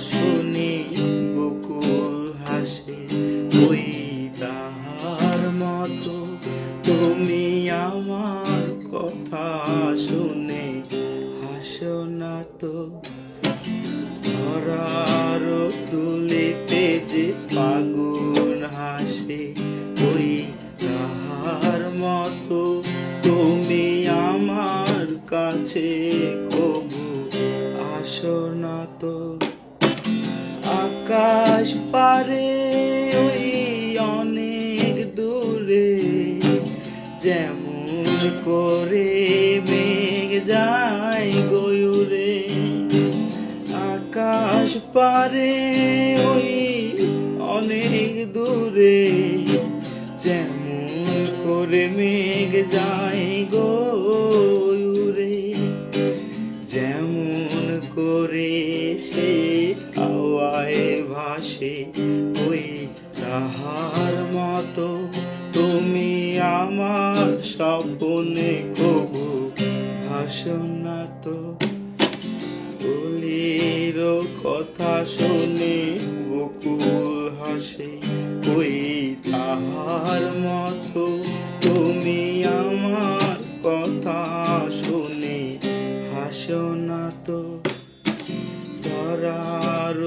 শুনি বকুল হাসে, ওই তাহার মতো তুমি আমার কথা শুনে হাসো না তো। ধরার তুলিতে যে ফাগুন হাসে, ওই তাহার মতো তুমি আমার কাছে কবু আসো না তো। আকাশ পারে ওই অনেক দূরে, যেমন করে মেঘ যায় গয়ুরে। আকাশ পারে ওই অনেক দূরে, যেমন করে মেঘ যায় গয়ুরে। যেমন করে সে হাওয়ায় ভাসে, ওই তাহার মতো তুমি আমার স্বপ্নে কবু ভাসো না তো। কলির কথা শুনে বকুল হাসে, ওই তাহার মতো তুমি আমার কথা শুনে হাসো না তো। ধরার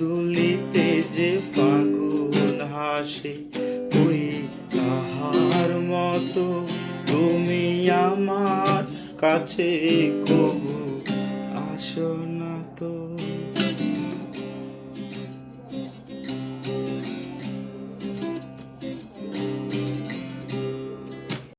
দুলিতে যে ফাগুন হাসে, ওই তাহার মতো তুমি আমার কাছে কবু আসো না।